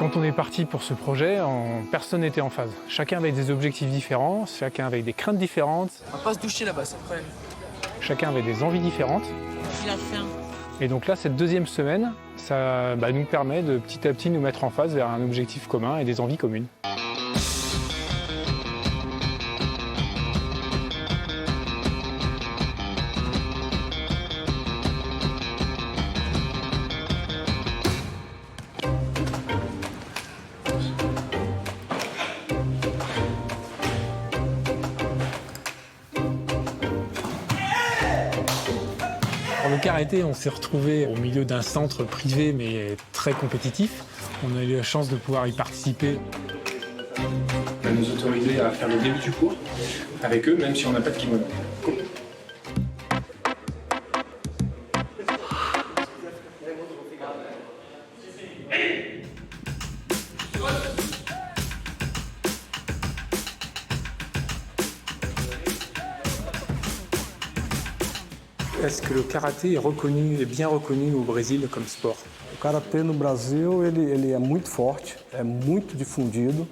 Quand on est parti pour ce projet, personne n'était en phase. Chacun avait des objectifs différents, chacun avait des craintes différentes. On va pas se doucher là-bas, c'est le problème. Chacun avait des envies différentes. J'ai la faim. Et donc là, cette deuxième semaine, ça nous permet de petit à petit nous mettre en phase vers un objectif commun et des envies communes. Pour le karaté, on s'est retrouvé au milieu d'un centre privé mais très compétitif. On a eu la chance de pouvoir y participer. On va nous autoriser à faire le début du cours avec eux, même si on n'a pas de kimono. Est-ce que le karaté est reconnu et bien reconnu au Brésil comme sport? O karatê no Brasil ele é muito forte, é muito difundido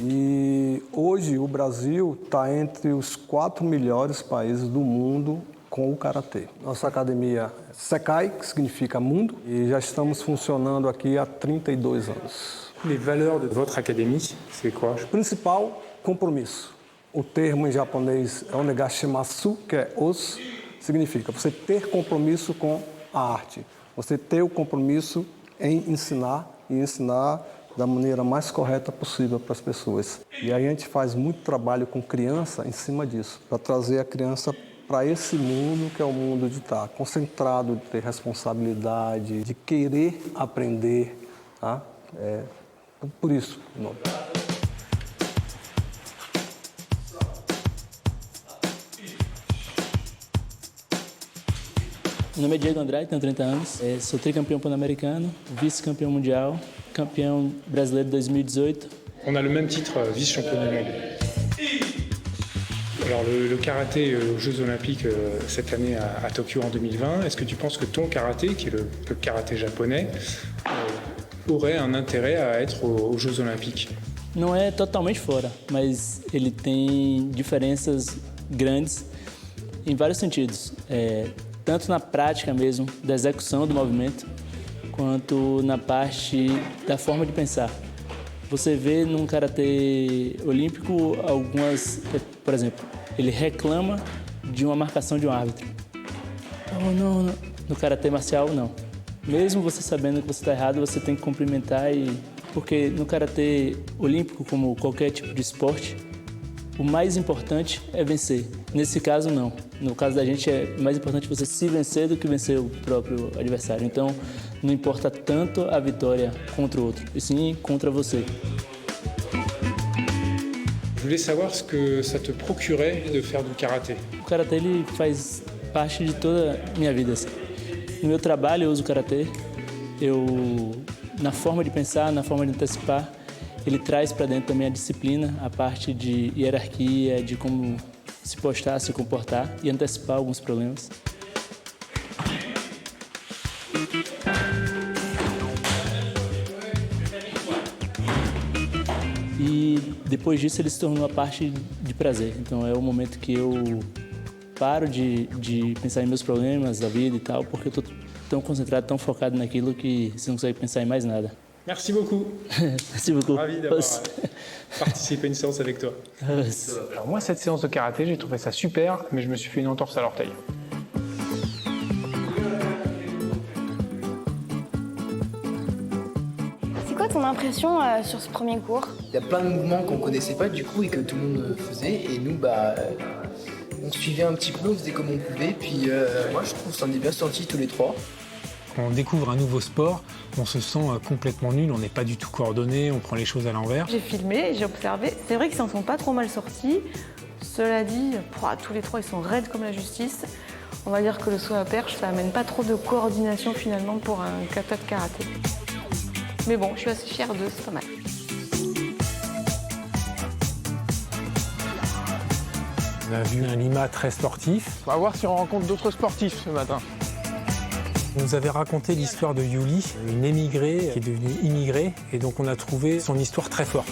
e hoje o Brasil está entre os 4 melhores países do mundo com o karatê. Nossa academia é Sekai, que significa mundo, e já estamos funcionando aqui há 32 anos. Les valeurs de votre académie, c'est quoi? Principal, compromisso. O termo em japonês é onegashimasu, que é os, significa você ter compromisso com a arte. Você ter o compromisso em ensinar e ensinar da maneira mais correta possível para as pessoas. E aí a gente faz muito trabalho com criança em cima disso, para trazer a criança para esse mundo que é o mundo de estar concentrado, de ter responsabilidade, de querer aprender, tá? Por isso o nome. Meu nome é Diego Andrade, tenho 30 anos, sou tricampeão pan-americano, vice-campeão mundial, campeão brasileiro de 2018. On a le même titre, vice-champion du monde. Alors le karaté aux Jeux Olympiques cette année à Tokyo en 2020, est-ce que tu penses que ton karaté, qui est le karaté japonais, aurait un intérêt à être aux Jeux Olympiques? Não é totalmente fora, mas ele tem diferenças grandes em vários sentidos. Tanto na prática mesmo, da execução do movimento, quanto na parte da forma de pensar. Você vê num karatê olímpico algumas, por exemplo, ele reclama de uma marcação de um árbitro. Oh, não. No karatê marcial, não. Mesmo você sabendo que você está errado, você tem que cumprimentar porque no karatê olímpico, como qualquer tipo de esporte, o mais importante é vencer. Nesse caso, não. No caso da gente, é mais importante você se vencer do que vencer o próprio adversário. Então, não importa tanto a vitória contra o outro, e sim contra você. Je voulais savoir ce que ça te procurait de faire du karaté. O karatê ele faz parte de toda a minha vida. Assim. No meu trabalho, eu uso o karatê. Na forma de pensar, na forma de antecipar, ele traz para dentro também a disciplina, a parte de hierarquia, de como se postar, se comportar e antecipar alguns problemas. E depois disso ele se tornou a parte de prazer. Então é o momento que eu paro de pensar em meus problemas, da vida e tal, porque eu estou tão concentrado, tão focado naquilo que você não consegue pensar em mais nada. Merci beaucoup. Merci beaucoup. Ravi d'avoir participé à une séance avec toi. Alors moi, cette séance de karaté, j'ai trouvé ça super, mais je me suis fait une entorse à l'orteil. C'est quoi ton impression sur ce premier cours? Il y a plein de mouvements qu'on connaissait pas du coup et que tout le monde faisait. Et nous, on suivait un petit peu, on faisait comme on pouvait. Puis moi, je trouve qu'on est bien sortis tous les trois. Quand on découvre un nouveau sport, on se sent complètement nul, on n'est pas du tout coordonné, on prend les choses à l'envers. J'ai filmé, j'ai observé. C'est vrai qu'ils s'en sont pas trop mal sortis. Cela dit, tous les trois, ils sont raides comme la justice. On va dire que le saut à perche, ça amène pas trop de coordination finalement pour un kata de karaté. Mais bon, je suis assez fière d'eux, c'est pas mal. On a vu un Lima très sportif. On va voir si on rencontre d'autres sportifs ce matin. On nous avait raconté l'histoire de Yuli, une émigrée qui est devenue immigrée, et donc on a trouvé son histoire très forte.